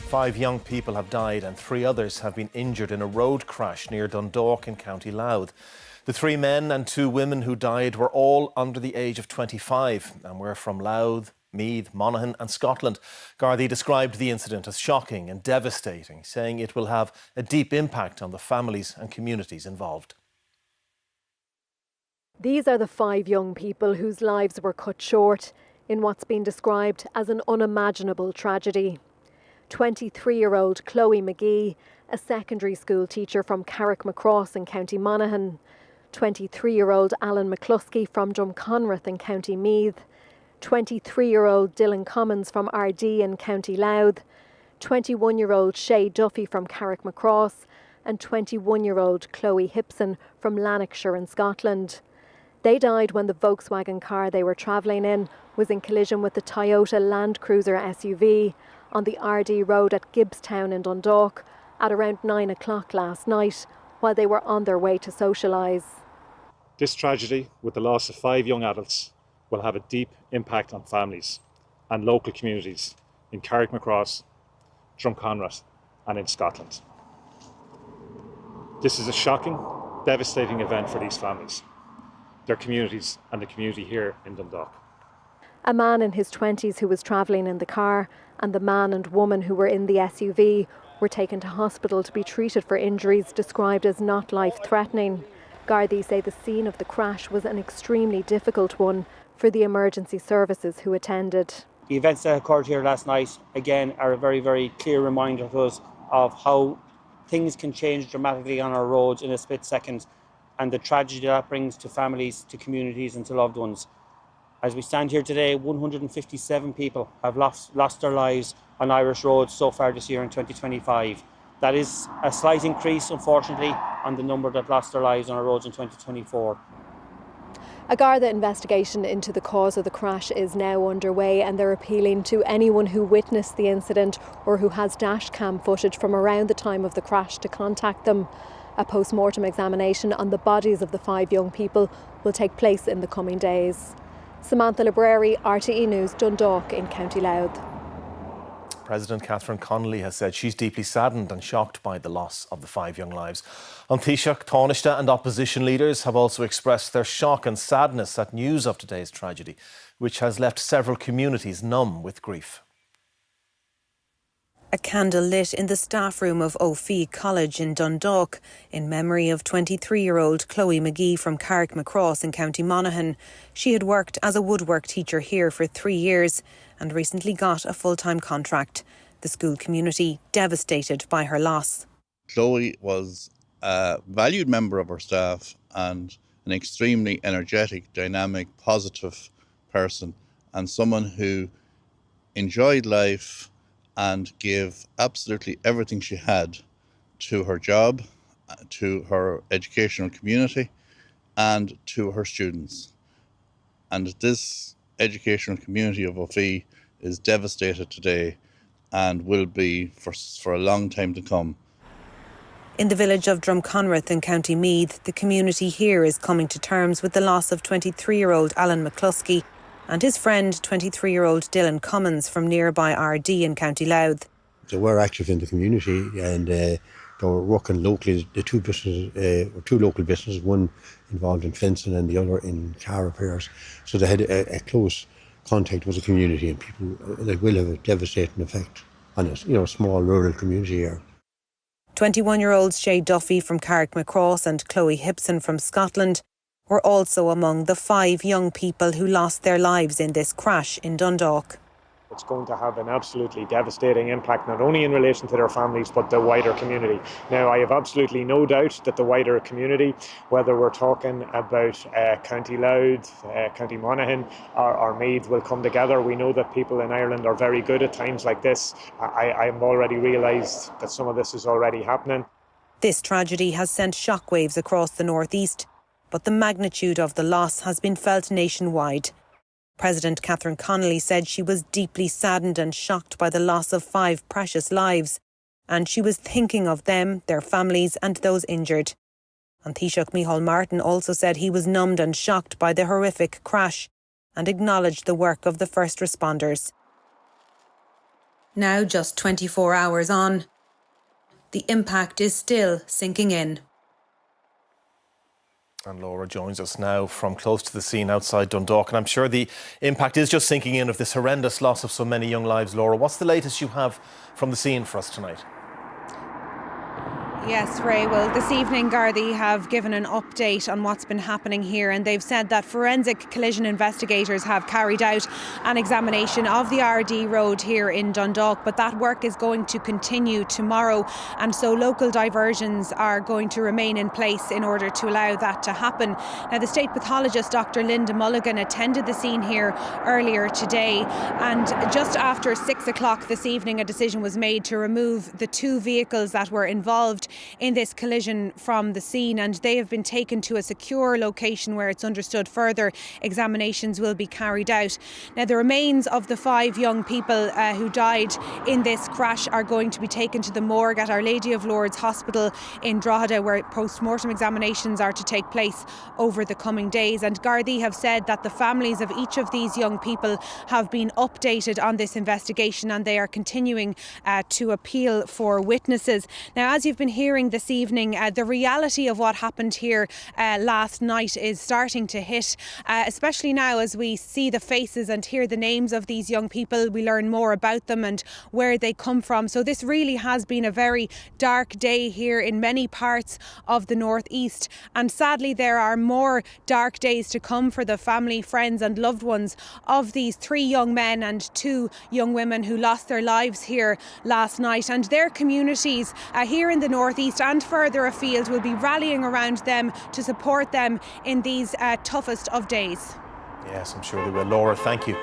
5 young people have died and 3 others have been injured in a road crash near Dundalk in County Louth. The 3 men and 2 women who died were all under the age of 25 and were from Louth, Meath, Monaghan and Scotland. Ardee described the incident as shocking and devastating, saying it will have a deep impact on the families and communities involved. These are the 5 young people whose lives were cut short in what's been described as an unimaginable tragedy. 23-year-old Chloe McGee, a secondary school teacher from Carrickmacross in County Monaghan. 23-year-old Alan McCluskey from Drumconrath in County Meath. 23-year-old Dylan Commons from Ardee in County Louth. 21-year-old Shay Duffy from Carrickmacross. And 21-year-old Chloe Hipson from Lanarkshire in Scotland. They died when the Volkswagen car they were travelling in was in collision with the Toyota Land Cruiser SUV on the Ardee road at Gibbstown in Dundalk at around 9 o'clock last night while they were on their way to socialise. This tragedy, with the loss of 5 young adults, will have a deep impact on families and local communities in Carrickmacross, Drumconrath and in Scotland. This is a shocking, devastating event for these families, their communities and the community here in Dundalk. A man in his 20s who was travelling in the car and the man and woman who were in the SUV were taken to hospital to be treated for injuries described as not life-threatening. Gardaí say the scene of the crash was an extremely difficult one for the emergency services who attended. The events that occurred here last night, again, are a very, very clear reminder to us of how things can change dramatically on our roads in a split second, and the tragedy that brings to families, to communities and to loved ones. As we stand here today, 157 people have lost their lives on Irish roads so far this year in 2025. That is a slight increase, unfortunately, on the number that lost their lives on our roads in 2024. A Garda investigation into the cause of the crash is now underway, and they're appealing to anyone who witnessed the incident or who has dashcam footage from around the time of the crash to contact them. A post-mortem examination on the bodies of the 5 young people will take place in the coming days. Samantha Library, RTE News, Dundalk in County Louth. President Catherine Connolly has said she's deeply saddened and shocked by the loss of the 5 young lives. An Taoiseach, Taoiseach and opposition leaders have also expressed their shock and sadness at news of today's tragedy, which has left several communities numb with grief. A candle lit in the staff room of O'Fee College in Dundalk in memory of 23-year-old Chloe McGee from Carrickmacross in County Monaghan. She had worked as a woodwork teacher here for 3 years and recently got a full-time contract. The school community devastated by her loss. Chloe was a valued member of our staff and an extremely energetic, dynamic, positive person, and someone who enjoyed life and gave absolutely everything she had to her job, to her educational community and to her students. And this educational community of O'Fee is devastated today and will be for a long time to come. In the village of Drumconrath in County Meath, the community here is coming to terms with the loss of 23-year-old Alan McCluskey and his friend 23-year-old Dylan Commons from nearby Ardee in County Louth. They were active in the community and they were working locally. The 2 businesses, or 2 local businesses, one involved in fencing and the other in car repairs. So they had a close contact with the community, and people that will have a devastating effect on a small rural community here. 21-year-olds Shay Duffy from Carrickmacross and Chloe Hipson from Scotland were also among the 5 young people who lost their lives in this crash in Dundalk. It's going to have an absolutely devastating impact, not only in relation to their families, but the wider community. Now, I have absolutely no doubt that the wider community, whether we're talking about County Louth, County Monaghan or Meath, will come together. We know that people in Ireland are very good at times like this. I've already realised that some of this is already happening. This tragedy has sent shockwaves across the northeast, but the magnitude of the loss has been felt nationwide. President Catherine Connolly said she was deeply saddened and shocked by the loss of 5 precious lives, and she was thinking of them, their families and those injured. An Taoiseach Micheál Martin also said he was numbed and shocked by the horrific crash and acknowledged the work of the first responders. Now, just 24 hours on, the impact is still sinking in. And Laura joins us now from close to the scene outside Dundalk. And I'm sure the impact is just sinking in of this horrendous loss of so many young lives. Laura, what's the latest you have from the scene for us tonight? Yes, Ray. Well, this evening, Gardaí have given an update on what's been happening here, and they've said that forensic collision investigators have carried out an examination of the Ardee road here in Dundalk, but that work is going to continue tomorrow, and so local diversions are going to remain in place in order to allow that to happen. Now, the state pathologist, Dr. Linda Mulligan, attended the scene here earlier today, and just after 6 o'clock this evening, a decision was made to remove the two vehicles that were involved in this collision from the scene, and they have been taken to a secure location where it's understood further examinations will be carried out. Now, the remains of the 5 young people who died in this crash are going to be taken to the morgue at Our Lady of Lourdes Hospital in Drogheda, where post-mortem examinations are to take place over the coming days. And Gardaí have said that the families of each of these young people have been updated on this investigation, and they are continuing to appeal for witnesses. Now, as you've been hearing this evening, the reality of what happened here last night is starting to hit, especially now as we see the faces and hear the names of these young people. We learn more about them and where they come from. So this really has been a very dark day here in many parts of the northeast, and sadly there are more dark days to come for the family, friends and loved ones of these 3 young men and 2 young women who lost their lives here last night, and their communities here in the northeast and further afield will be rallying around them to support them in these toughest of days. Yes, I'm sure they will. Laura, thank you.